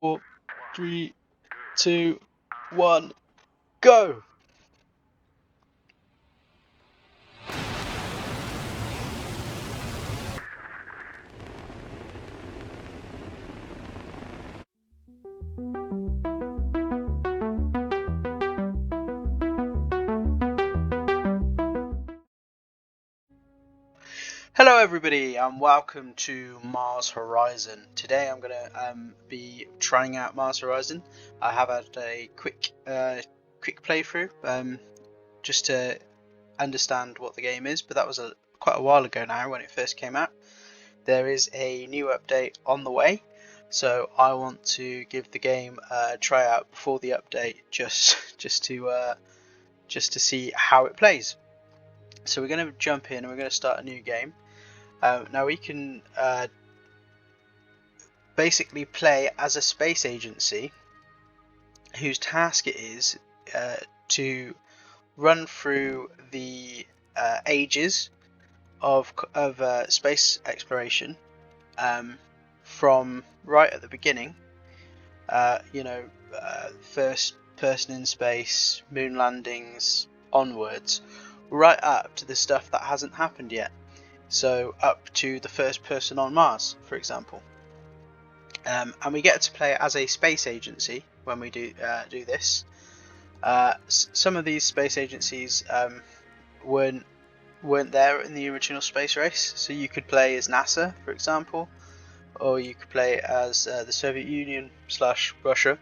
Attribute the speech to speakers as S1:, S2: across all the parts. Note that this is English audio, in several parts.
S1: 4, 3, 2, 1, go! Hello everybody and welcome to Mars Horizon. Today I'm going to be trying out Mars Horizon. I have had a quick playthrough just to understand what the game is, but that was quite a while ago now when it first came out. There is a new update on the way, so I want to give the game a try out before the update just to see how it plays. So we're going to jump in and we're going to start a new game. Now we can basically play as a space agency whose task it is to run through the ages of space exploration, from right at the beginning, first person in space, moon landings onwards, right up to the stuff that hasn't happened yet. So up to the first person on Mars, for example. And we get to play as a space agency when we do this. Some of these space agencies weren't there in the original space race, so you could play as NASA, for example, or you could play as the Soviet Union / Russia.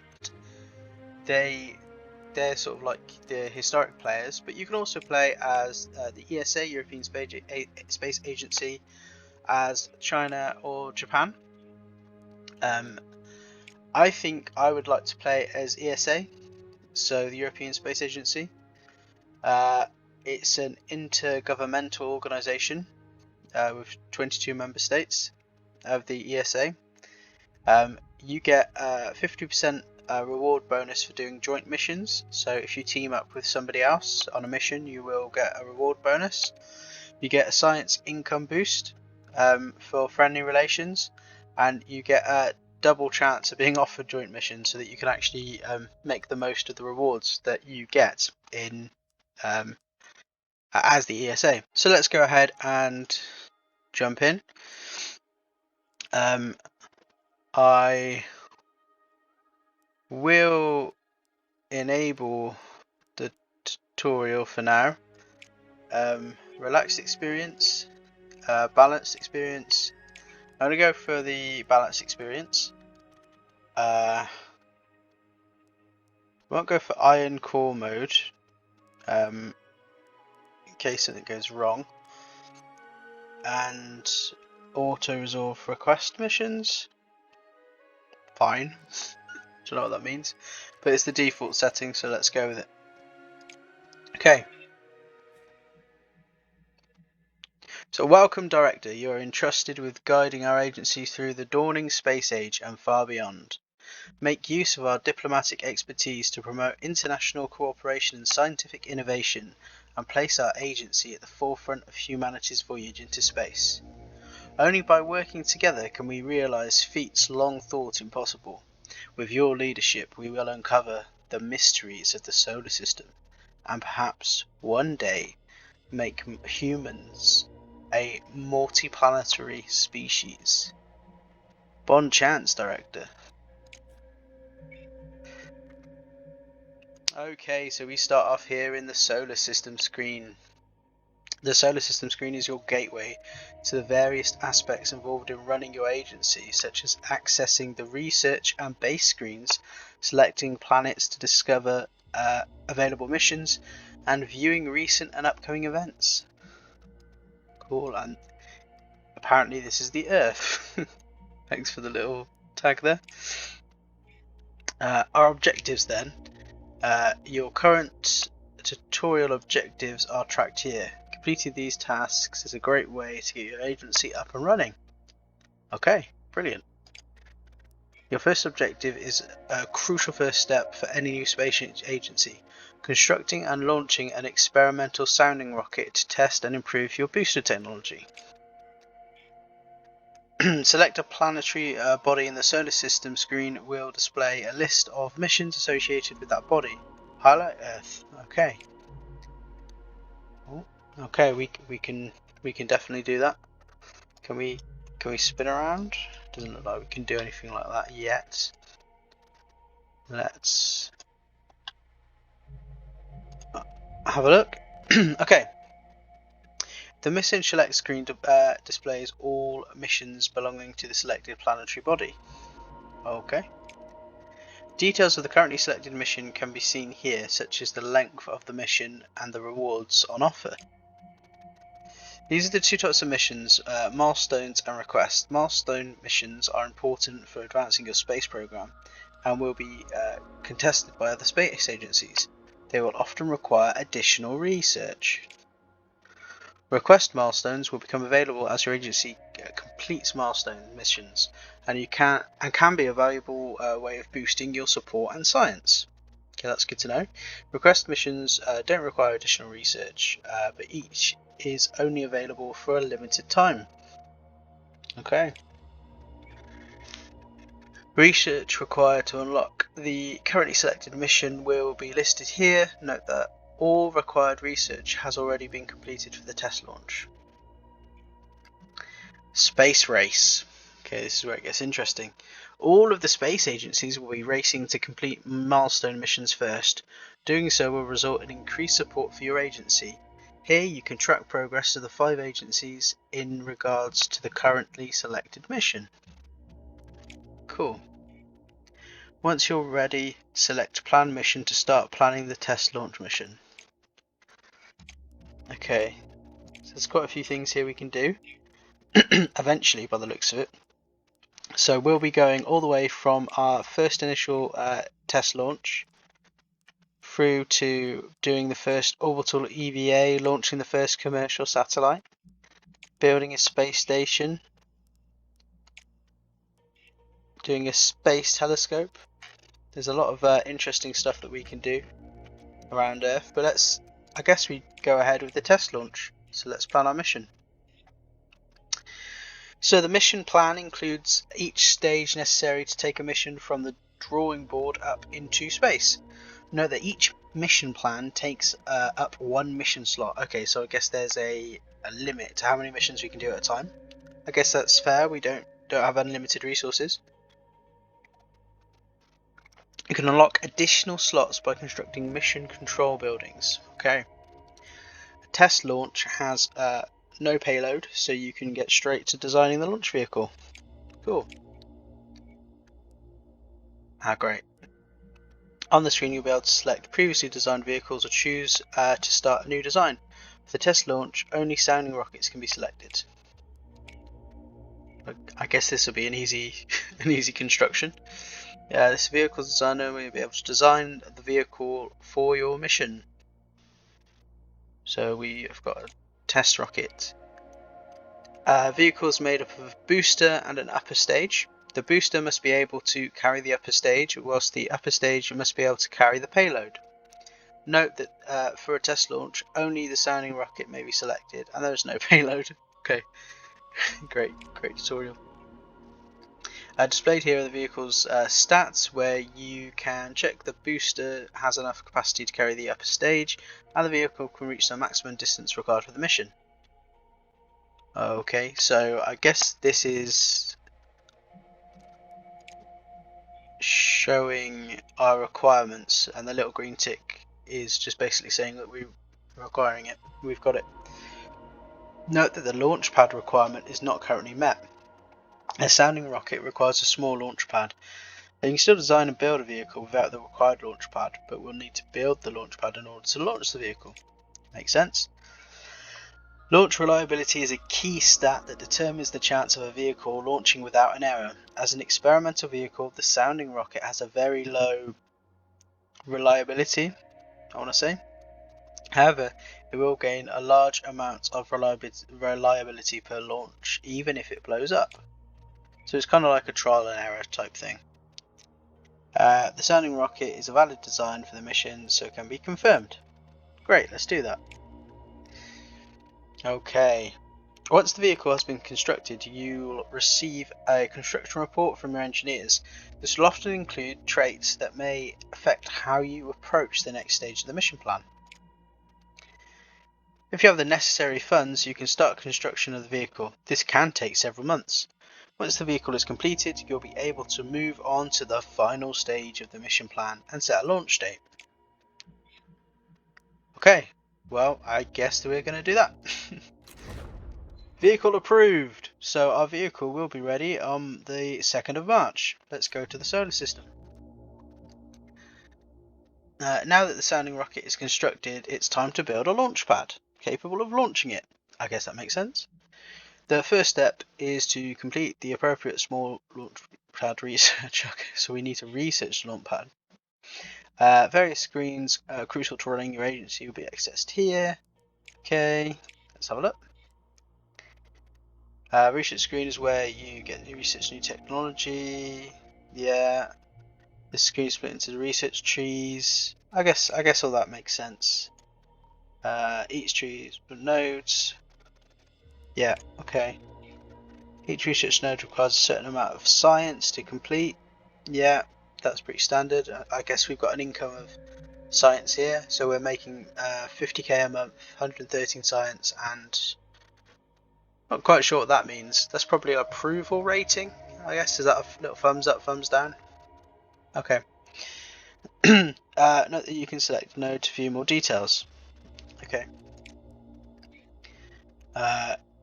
S1: They're sort of like the historic players, but you can also play as the ESA, European Space Agency, as China or Japan. I think I would like to play as ESA, so the European Space Agency. It's an intergovernmental organisation with 22 member states of the ESA. You get 50% reward bonus for doing joint missions. So if you team up with somebody else on a mission, you will get a reward bonus. You get a science income boost for friendly relations, and you get a double chance of being offered joint missions, so that you can actually make the most of the rewards that you get in as the ESA. So let's go ahead and jump in. I will enable the tutorial for now. Relaxed experience, balanced experience. I'm going to go for the balanced experience. Won't go for iron core mode in case something goes wrong. And auto resolve request missions. Fine. Don't know what that means, but it's the default setting, so let's go with it. Okay. So welcome, Director. You are entrusted with guiding our agency through the dawning space age and far beyond. Make use of our diplomatic expertise to promote international cooperation and scientific innovation, and place our agency at the forefront of humanity's voyage into space. Only by working together can we realize feats long thought impossible. With your leadership, we will uncover the mysteries of the solar system, and perhaps one day make humans a multiplanetary species. Bon chance, Director. Okay, so we start off here in the solar system screen. The solar system screen is your gateway to the various aspects involved in running your agency, such as accessing the research and base screens, selecting planets to discover available missions, and viewing recent and upcoming events. Cool, and apparently this is the Earth. Thanks for the little tag there. Our objectives then. Your current tutorial objectives are tracked here. Completing these tasks is a great way to get your agency up and running. Okay, brilliant. Your first objective is a crucial first step for any new space agency. Constructing and launching an experimental sounding rocket to test and improve your booster technology. Select a planetary body in the solar system. Screen will display a list of missions associated with that body. Highlight Earth. Okay. Oh, okay, we can definitely do that. Can we spin around? Doesn't look like we can do anything like that yet. Let's have a look. Okay. The mission select screen displays all missions belonging to the selected planetary body. Okay. Details of the currently selected mission can be seen here, such as the length of the mission and the rewards on offer. These are the two types of missions, milestones and requests. Milestone missions are important for advancing your space program and will be contested by other space agencies. They will often require additional research. Request milestones will become available as your agency completes milestone missions, and can be a valuable way of boosting your support and science. Okay, that's good to know. Request missions don't require additional research, but each is only available for a limited time. Okay. Research required to unlock the currently selected mission will be listed here. Note that all required research has already been completed for the test launch. Space race. Okay, this is where it gets interesting. All of the space agencies will be racing to complete milestone missions first. Doing so will result in increased support for your agency. Here you can track progress of the 5 agencies in regards to the currently selected mission. Cool. Once you're ready, select Plan Mission to start planning the test launch mission. Okay, so there's quite a few things here we can do, eventually by the looks of it. So we'll be going all the way from our first initial test launch through to doing the first orbital EVA, launching the first commercial satellite, building a space station, doing a space telescope. There's a lot of interesting stuff that we can do around Earth, but I guess we go ahead with the test launch. So let's plan our mission. So the mission plan includes each stage necessary to take a mission from the drawing board up into space. Note that each mission plan takes up 1 mission slot. Okay, so I guess there's a limit to how many missions we can do at a time. I guess that's fair. We don't have unlimited resources. You can unlock additional slots by constructing mission control buildings. Okay. A test launch has no payload, so you can get straight to designing the launch vehicle. Cool. Great. On the screen you'll be able to select previously designed vehicles or choose to start a new design. For the test launch, only sounding rockets can be selected. I guess this will be an easy construction. This vehicle designer will be able to design the vehicle for your mission. So we have got a test rocket. Vehicle is made up of a booster and an upper stage. The booster must be able to carry the upper stage, whilst the upper stage must be able to carry the payload. Note that for a test launch, only the sounding rocket may be selected, and there is no payload. Okay, great tutorial. Displayed here are the vehicle's stats, where you can check the booster has enough capacity to carry the upper stage, and the vehicle can reach the maximum distance required for the mission. Okay, so I guess this is showing our requirements, and the little green tick is just basically saying that we're requiring it. We've got it. Note that the launchpad requirement is not currently met. A sounding rocket requires a small launchpad. You can still design and build a vehicle without the required launchpad, but we'll need to build the launchpad in order to launch the vehicle. Makes sense? Launch reliability is a key stat that determines the chance of a vehicle launching without an error. As an experimental vehicle, the sounding rocket has a very low reliability, I want to say. However, it will gain a large amount of reliability per launch, even if it blows up. So it's kind of like a trial and error type thing. The sounding rocket is a valid design for the mission, so it can be confirmed. Great, let's do that. Okay, Once the vehicle has been constructed, you'll receive a construction report from your engineers. This will often include traits that may affect how you approach the next stage of the mission plan. If you have the necessary funds, you can start construction of the vehicle. This can take several months. Once the vehicle is completed, you'll be able to move on to the final stage of the mission plan and set a launch date. Okay, well, I guess we're going to do that. Vehicle approved! So our vehicle will be ready on the 2nd of March. Let's go to the solar system. Now that the sounding rocket is constructed, it's time to build a launch pad capable of launching it. I guess that makes sense. The first step is to complete the appropriate small launch pad research. Okay, so we need to research the launch pad. Various screens crucial to running your agency will be accessed here. Okay, let's have a look. Research screen is where you get to research new technology. Yeah, this screen is split into the research trees. I guess all that makes sense. Each tree is with nodes. Yeah, okay. Each research node requires a certain amount of science to complete. Yeah, that's pretty standard. I guess we've got an income of science here, so we're making 50k a month, 113 science, and not quite sure what that means. That's probably an approval rating, I guess. Is that a little thumbs up, thumbs down? Okay. Note that you can select node to view more details. Okay.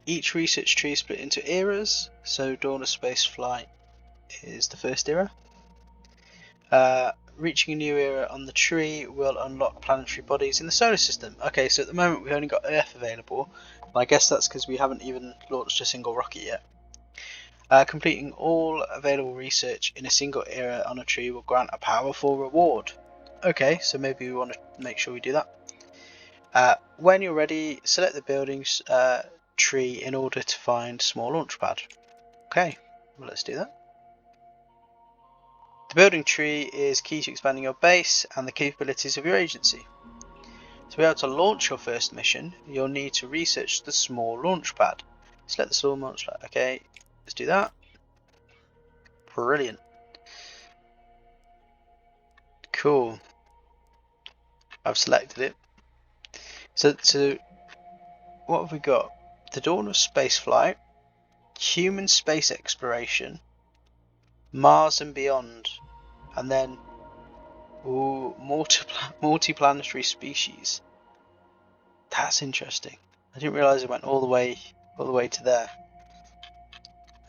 S1: Each research tree is split into eras, so Dawn of Space Flight is the first era. Reaching a new era on the tree will unlock planetary bodies in the solar system. Okay, so at the moment we've only got Earth available. I guess that's because we haven't even launched a single rocket yet. Completing all available research in a single era on a tree will grant a powerful reward. Okay, so maybe we want to make sure we do that. When you're ready, select the building's tree in order to find small launch pad. Okay, well, let's do that. The building tree is key to expanding your base and the capabilities of your agency. To be able to launch your first mission, you'll need to research the small launch pad. Select the small launch pad. Okay, let's do that. Brilliant. Cool. I've selected it. So what have we got? The Dawn of Spaceflight, human space exploration, Mars and beyond, and then multiplanetary species. That's interesting. I didn't realise it went all the way to there.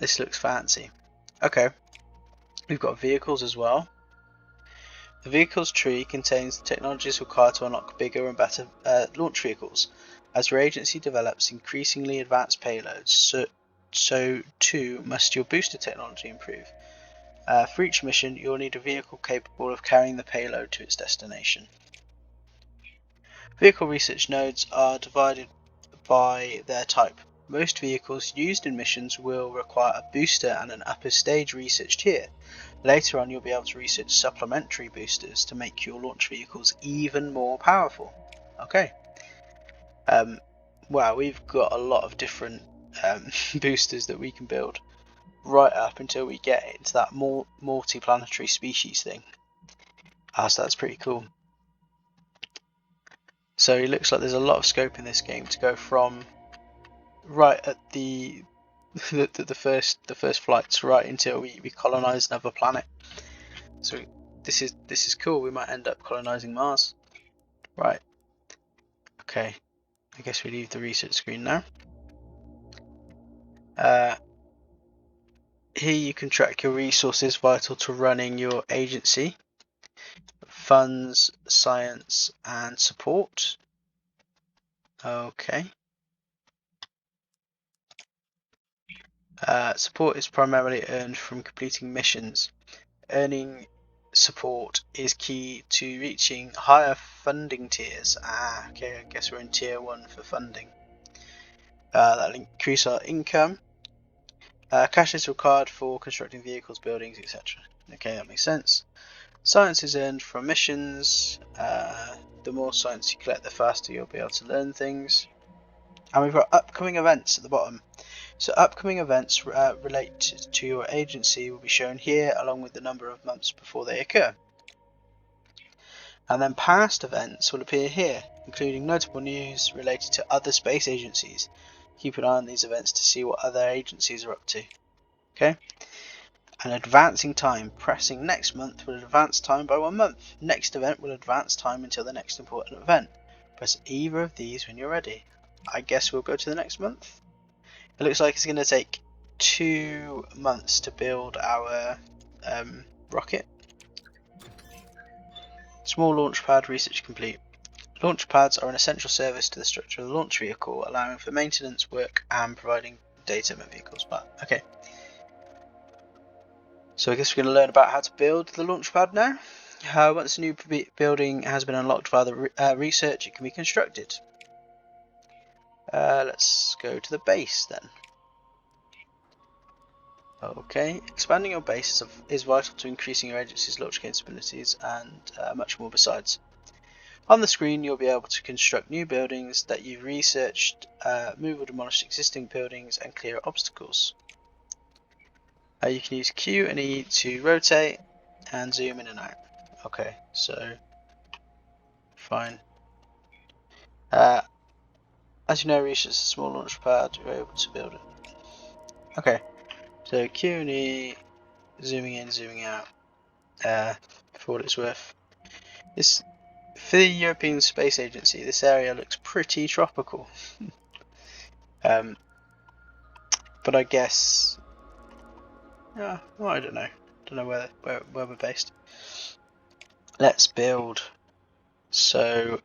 S1: This looks fancy. Okay, we've got vehicles as well. The vehicles tree contains the technologies required to unlock bigger and better launch vehicles. As your agency develops increasingly advanced payloads, so too must your booster technology improve. For each mission, you'll need a vehicle capable of carrying the payload to its destination. Vehicle research nodes are divided by their type. Most vehicles used in missions will require a booster and an upper stage research tier. Later on, you'll be able to research supplementary boosters to make your launch vehicles even more powerful. Okay. Wow, we've got a lot of different boosters that we can build right up until we get into that more multi-planetary species thing. So that's pretty cool. So it looks like there's a lot of scope in this game to go from right at the first flights right until we colonize another planet. So this is cool. We might end up colonizing Mars. Right. Okay. I guess we leave the research screen now. Here you can track your resources vital to running your agency. Funds, science, and support. Okay. Support is primarily earned from completing missions. Earning support is key to reaching higher funding tiers. Okay, I guess we're in tier 1 for funding. That'll increase our income. Cash is required for constructing vehicles, buildings, etc. Okay, that makes sense. Science is earned from missions. The more science you collect, the faster you'll be able to learn things. And we've got upcoming events at the bottom. So upcoming events related to your agency will be shown here along with the number of months before they occur. And then past events will appear here, including notable news related to other space agencies. Keep an eye on these events to see what other agencies are up to. Okay? And advancing time. Pressing next month will advance time by 1 month. Next event will advance time until the next important event. Press either of these when you're ready. I guess we'll go to the next month. It looks like it's going to take 2 months to build our rocket. Small launchpad research complete. Launchpads are an essential service to the structure of the launch vehicle, allowing for maintenance work and providing data when vehicles fly. Okay. So I guess we're going to learn about how to build the launchpad now. Once a new building has been unlocked via the research, it can be constructed. Let's go to the base then. Okay, expanding your base is vital to increasing your agency's launch capabilities and much more besides. On the screen you'll be able to construct new buildings that you've researched, move or demolish existing buildings and clear obstacles. You can use Q and E to rotate and zoom in and out. Okay, so fine. As you know, research is a small launch pad, you're able to build it. Okay, so Q and E, zooming in, zooming out, for what it's worth. For the European Space Agency, this area looks pretty tropical. But I guess, well, I don't know. Don't know where we're based. Let's build. So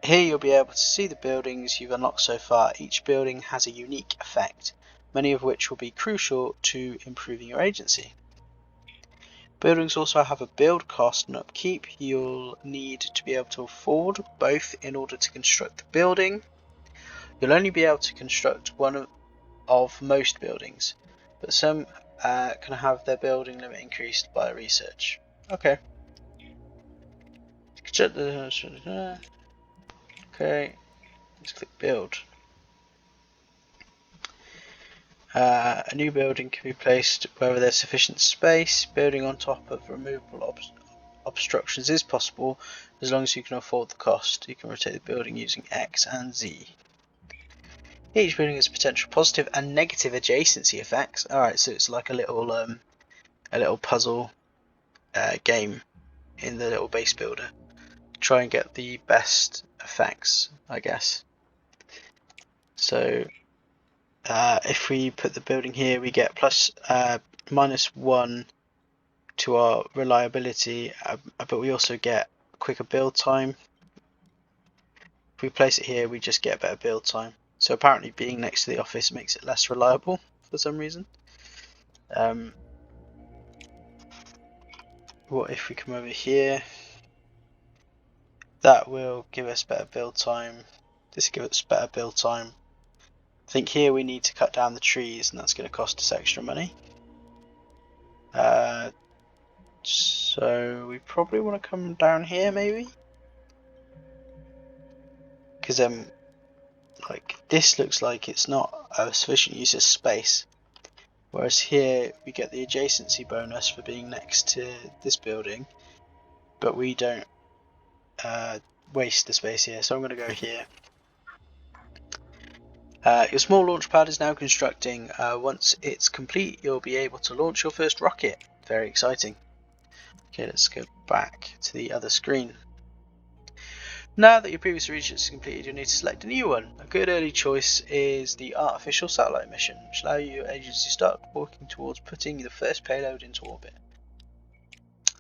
S1: here you'll be able to see the buildings you've unlocked so far. Each building has a unique effect, many of which will be crucial to improving your agency. Buildings also have a build cost and upkeep you'll need to be able to afford both in order to construct the building. You'll only be able to construct one of most buildings, but some can have their building limit increased by research. Okay. Okay, let's click build. A new building can be placed wherever there's sufficient space. Building on top of removable obstructions is possible as long as you can afford the cost. You can rotate the building using X and Z. Each building has potential positive and negative adjacency effects. Alright, so it's like a little puzzle game in the little base builder. Try and get the best effects, I guess. So if we put the building here, we get -1 to our reliability, but we also get quicker build time. If we place it here, we just get better build time. So apparently being next to the office makes it less reliable for some reason. What if we come over here? That will give us better build time. This will give us better build time. I think here we need to cut down the trees, and that's going to cost us extra money. So we probably want to come down here maybe, because like this looks like it's not a sufficient use of space, whereas here we get the adjacency bonus for being next to this building, but we don't waste the space here. So I'm going to go here. Your small launch pad is now constructing. Once it's complete, you'll be able to launch your first rocket. Very exciting. Okay, let's go back to the other screen. Now that your previous research is completed, you'll need to select a new one. A good early choice is the artificial satellite mission, which allows your agency to start working towards putting the first payload into orbit.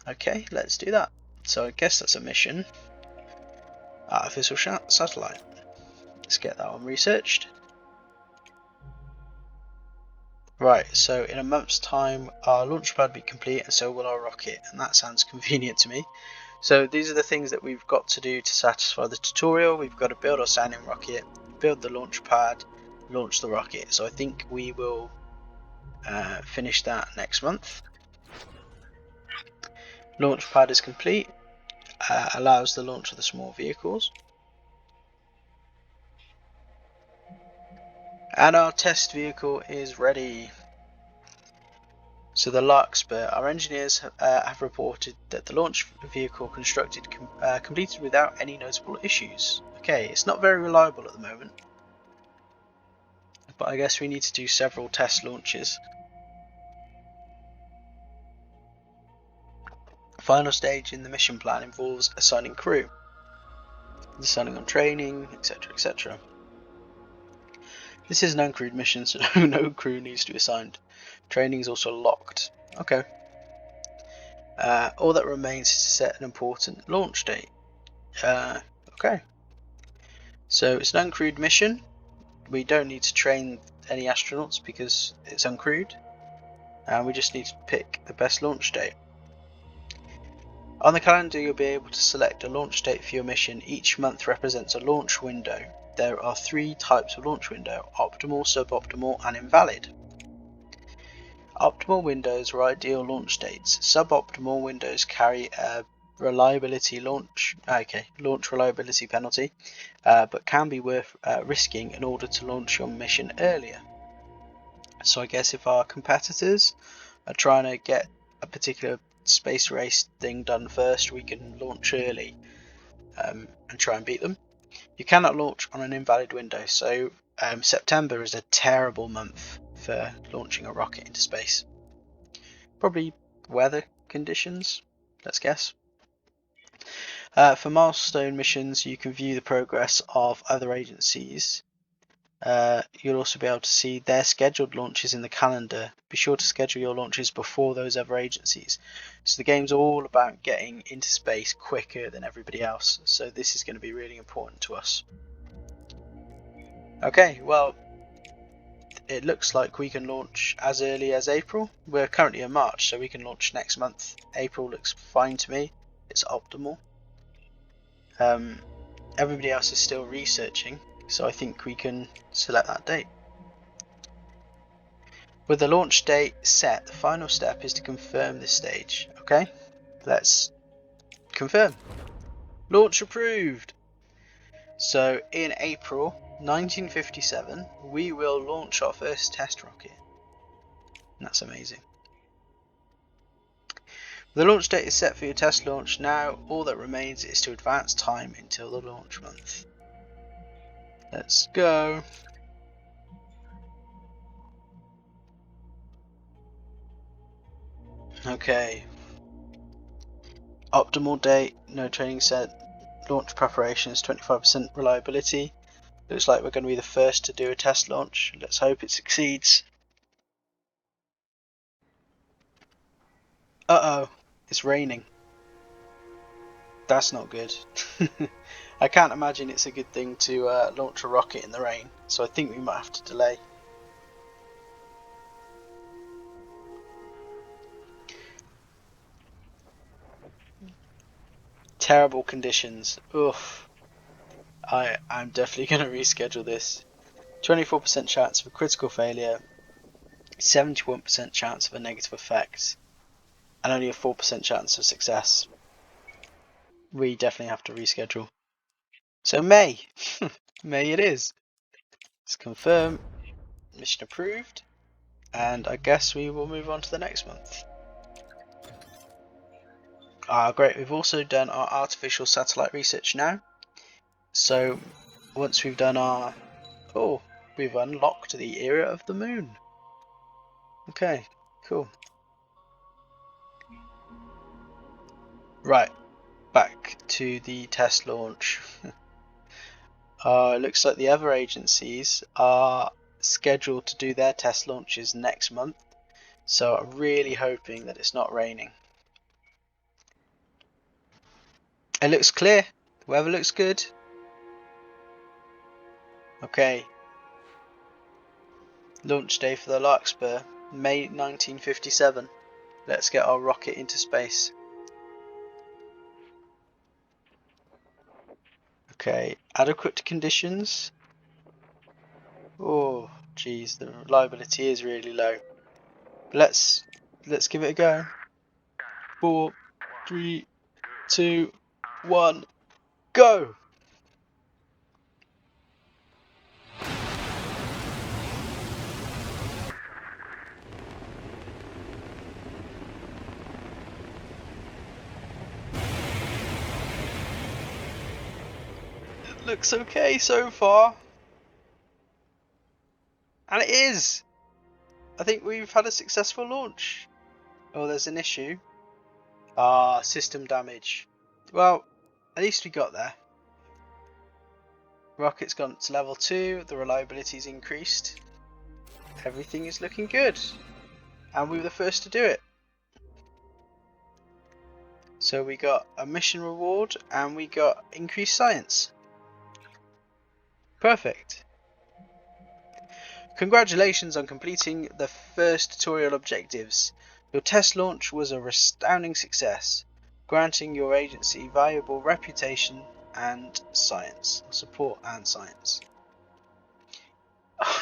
S1: Okay, let's do that. So I guess that's a mission. Artificial satellite. Let's get that one researched. Right, so in a month's time our launch pad will be complete and so will our rocket, and that sounds convenient to me. So these are the things that we've got to do to satisfy the tutorial. We've got to build our sounding rocket, build the launch pad, launch the rocket. So I think we will finish that next month. Launch pad is complete, allows the launch of the small vehicles. And our test vehicle is ready. So the Larkspur, our engineers have reported that the launch vehicle constructed completed without any notable issues. Okay, it's not very reliable at the moment, but I guess we need to do several test launches. The final stage in the mission plan involves assigning crew, deciding on training, etc, etc. This is an uncrewed mission, so no crew needs to be assigned. Training is also locked. Okay. All that remains is to set an important launch date. Okay. So it's an uncrewed mission. We don't need to train any astronauts because it's uncrewed. And we just need to pick the best launch date. On the calendar, you'll be able to select a launch date for your mission. Each month represents a launch window. There are 3 types of launch window: optimal, suboptimal, and invalid. Optimal windows are ideal launch dates. Suboptimal windows carry a launch reliability penalty, but can be worth risking in order to launch your mission earlier. So I guess if our competitors are trying to get a particular space race thing done first, we can launch early and try and beat them. You cannot launch on an invalid window, so September is a terrible month for launching a rocket into space. Probably weather conditions, let's guess. For milestone missions, you can view the progress of other agencies. You'll also be able to see their scheduled launches in the calendar. Be sure to schedule your launches before those other agencies. So the game's all about getting into space quicker than everybody else, so this is going to be really important to us. Okay, well, it looks like we can launch as early as April. We're currently in March, so we can launch next month. April looks fine to me. It's optimal. Everybody else is still researching, so I think we can select that date. With the launch date set, the final step is to confirm this stage. Okay, let's confirm. Launch approved. So in April 1957, we will launch our first test rocket. That's amazing. The launch date is set for your test launch. Now all that remains is to advance time until the launch month. Let's go. Okay. Optimal date, no training set. Launch preparations, 25% reliability. Looks like we're going to be the first to do a test launch. Let's hope it succeeds. Uh-oh, it's raining. That's not good. I can't imagine it's a good thing to launch a rocket in the rain, so I think we might have to delay. Terrible conditions. Oof. I'm definitely going to reschedule this. 24% chance of a critical failure, 71% chance of a negative effect, and only a 4% chance of success. We definitely have to reschedule. So May. May it is. Let's confirm. Mission approved. And I guess we will move on to the next month. Great, we've also done our artificial satellite research now. So once we've done our... Oh, we've unlocked the era of the moon. Okay, cool. Right, back to the test launch. It looks like the other agencies are scheduled to do their test launches next month. So I'm really hoping that it's not raining. It looks clear. The weather looks good. Okay. Launch day for the Larkspur, May 1957. Let's get our rocket into space. Okay, adequate conditions. Oh, geez, the reliability is really low. Let's give it a go. 4, 3, 2, 1, go! Looks okay so far. And it is! I think we've had a successful launch. Oh, there's an issue. Ah, system damage. Well, at least we got there. Rocket's gone to level 2, the reliability's increased. Everything is looking good. And we were the first to do it. So we got a mission reward and we got increased science. Perfect. Congratulations on completing the first tutorial objectives. Your test launch was a resounding success, granting your agency valuable reputation and science, support and science.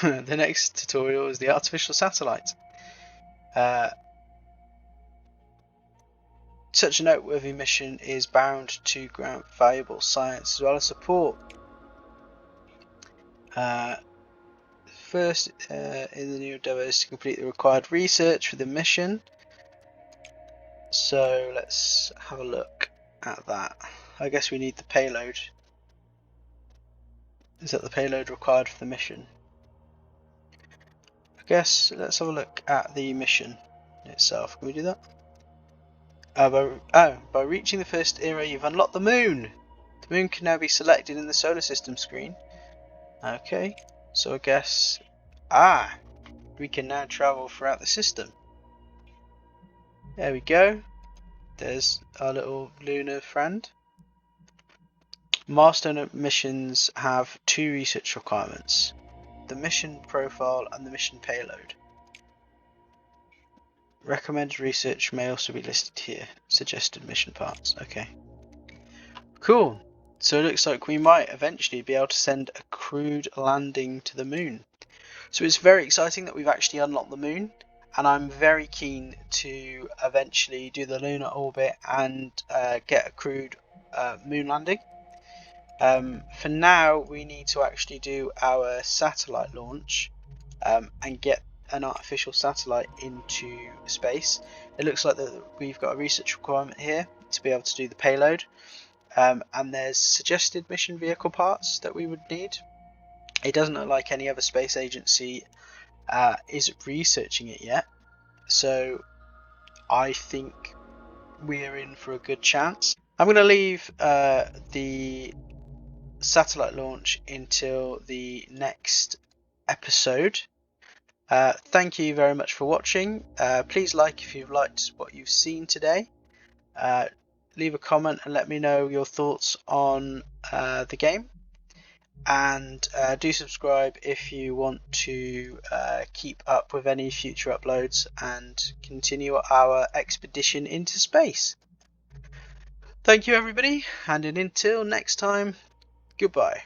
S1: The next tutorial is the artificial satellite. Such a noteworthy mission is bound to grant valuable science as well as support. First in the new endeavour is to complete the required research for the mission. So let's have a look at that. I guess we need the payload. Is that the payload required for the mission? I guess let's have a look at the mission itself. Can we do that? By reaching the first era you've unlocked the moon. The moon can now be selected in the solar system screen. Okay, so I guess we can now travel throughout the system. There we go. There's our little lunar friend. Milestone missions have 2 research requirements: the mission profile and the mission payload. Recommended research may also be listed here. Suggested mission parts. Okay. Cool. So it looks like we might eventually be able to send a crewed landing to the moon. So it's very exciting that we've actually unlocked the moon, and I'm very keen to eventually do the lunar orbit and get a crewed moon landing. For now, we need to actually do our satellite launch and get an artificial satellite into space. It looks like that we've got a research requirement here to be able to do the payload, and there's suggested mission vehicle parts that we would need. It doesn't look like any other space agency is researching it yet, so I think we're in for a good chance. I'm going to leave the satellite launch until the next episode. Thank you very much for watching. Please like if you've liked what you've seen today. Leave a comment and let me know your thoughts on the game. And do subscribe if you want to keep up with any future uploads and continue our expedition into space. Thank you everybody, and until next time, goodbye.